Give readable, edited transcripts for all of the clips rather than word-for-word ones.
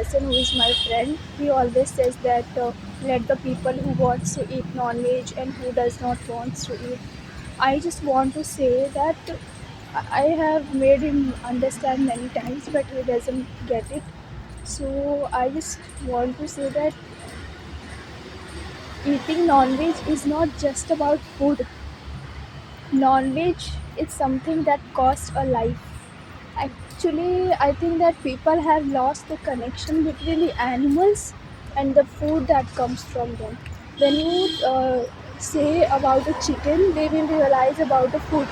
person who is my friend. He always says that let the people who wants to eat non-veg and who does not wants to eat. I just want to say that I have made him understand many times, but he doesn't get it. So I just want to say that eating non-veg is not just about food. Non-veg is something that costs a life. Actually, I think that people have lost the connection between the animals and the food that comes from them. When you say about a chicken, they will realize about the food.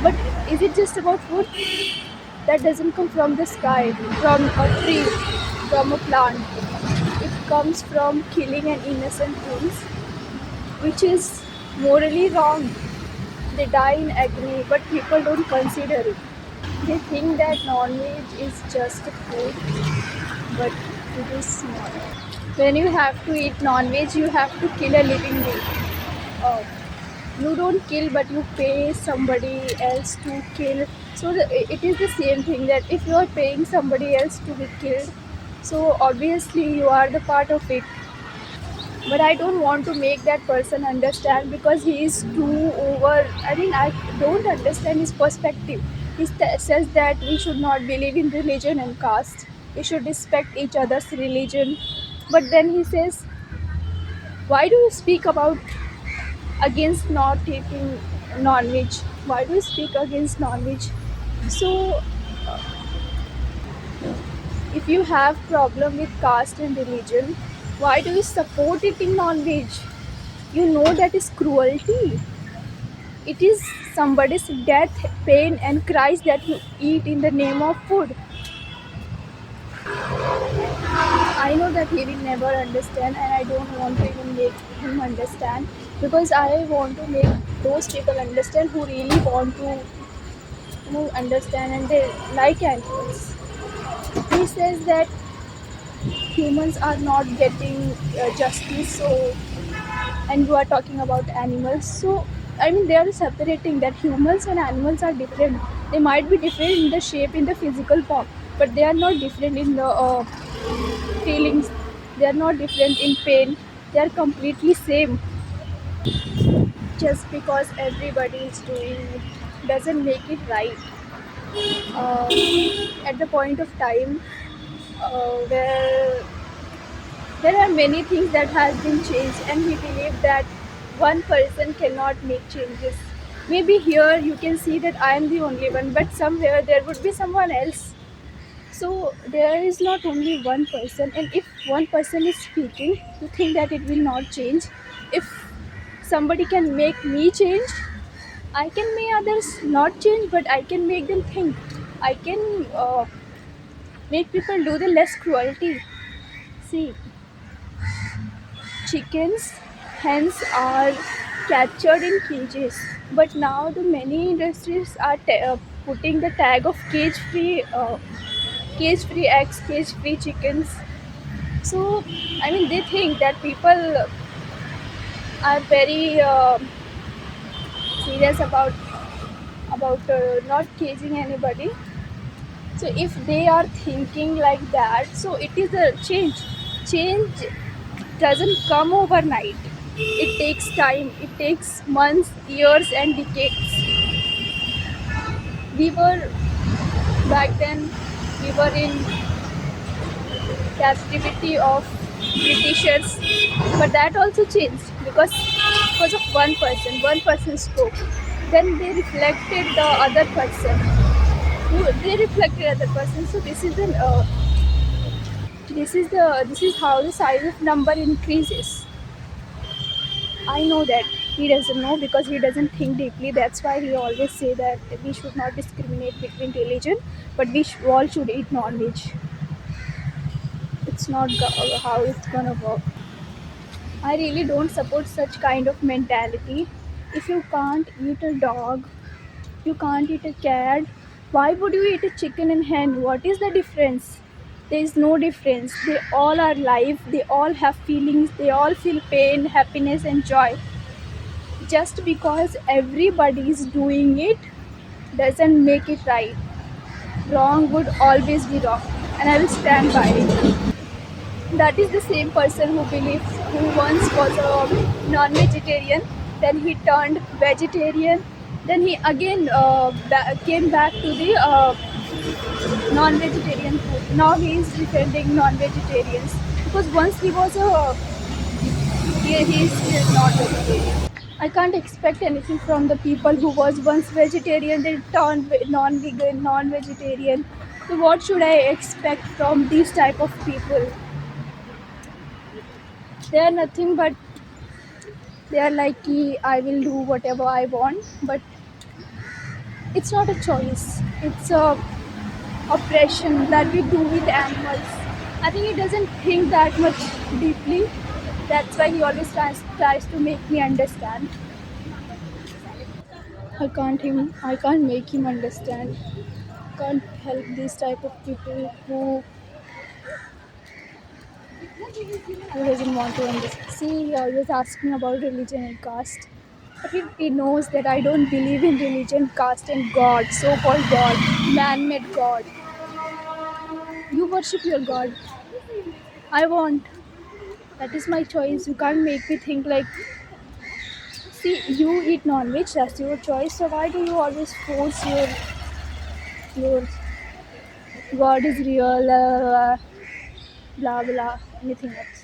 But is it just about food? That doesn't come from the sky, from a tree, from a plant. It comes from killing an innocent things, which is morally wrong. They die in agony, but people don't consider it. They think that non-veg is just a food, but it is not. When you have to eat non-veg, you have to kill a living being. Uh, you don't kill, but you pay somebody else to kill. So it is the same thing that if you are paying somebody else to be killed, so obviously you are the part of it. But I don't want to make that person understand because he is too over. I mean, I don't understand his perspective. Says that we should not believe in religion and caste, we should respect each other's religion. But then he says, why do you speak about against not eating non-veg? Why do you speak against non-veg? So if you have problem with caste and religion, why do you support eating non-veg? You know that is cruelty. It is somebody's death, pain, and cries that you eat in the name of food. I know that he will never understand, and I don't want to even make him understand because I want to make those people understand who really want to understand and they like animals. He says that humans are not getting justice, so and you are talking about animals. So I mean, they are separating that humans and animals are different. They might be different in the shape, in the physical form, but they are not different in the feelings. They are not different in pain. They are completely same. Just because everybody is doing it doesn't make it right. uh, at the point of time where there are many things that has been changed, and we believe that one person cannot make changes. Maybe here you can see that I am the only one, but somewhere there would be someone else. So there is not only one person, and if one person is speaking, you think that it will not change. If somebody can make me change, I can make others not change, but I can make them think. I can make people do the less cruelty. See, chickens, hens are captured in cages, but now the many industries are putting the tag of cage free eggs, cage free chickens. So I mean, they think that people are very serious about not caging anybody. So if they are thinking like that, so it is a change. Change doesn't come overnight. It takes time. It takes months, years, and decades. We were back then. We were in captivity of Britishers, but that also changed because of one person. One person spoke. Then they reflected the other person. They reflected other person. So this is how the size of number increases. I know that he doesn't know because he doesn't think deeply. That's why he always say that we should not discriminate between religion, but all should eat non-veg. It's not how it's gonna work. I really don't support such kind of mentality. If you can't eat a dog, you can't eat a cat. Why would you eat a chicken and hen? What is the difference? There is no difference. They all are live. They all have feelings. They all feel pain, happiness, and joy. Just because everybody is doing it doesn't make it right. Wrong would always be wrong. and I will stand by it. That is the same person who once was a non-vegetarian, then he turned vegetarian, then he again came back to the non-vegetarian food. Now he is defending non-vegetarians because once he was a he is still not vegetarian. I can't expect anything from the people who was once vegetarian, then turned non-vegan, non-vegetarian. So what should I expect from these type of people? They are nothing but they are like I will do whatever I want, but it's not a choice. It's a oppression that we do with animals. I think he doesn't think that much deeply. That's why he always tries to make me understand. I can't make him understand. Can't help these type of people who doesn't want to understand. See, he always asks me about religion and caste. But he knows that I don't believe in religion, caste, and God, so called God, man made God. You worship your God. I want. That is my choice. You can't make me think like, see, you eat non veg, that's your choice. So why do you always force your God is real, blah blah, anything else?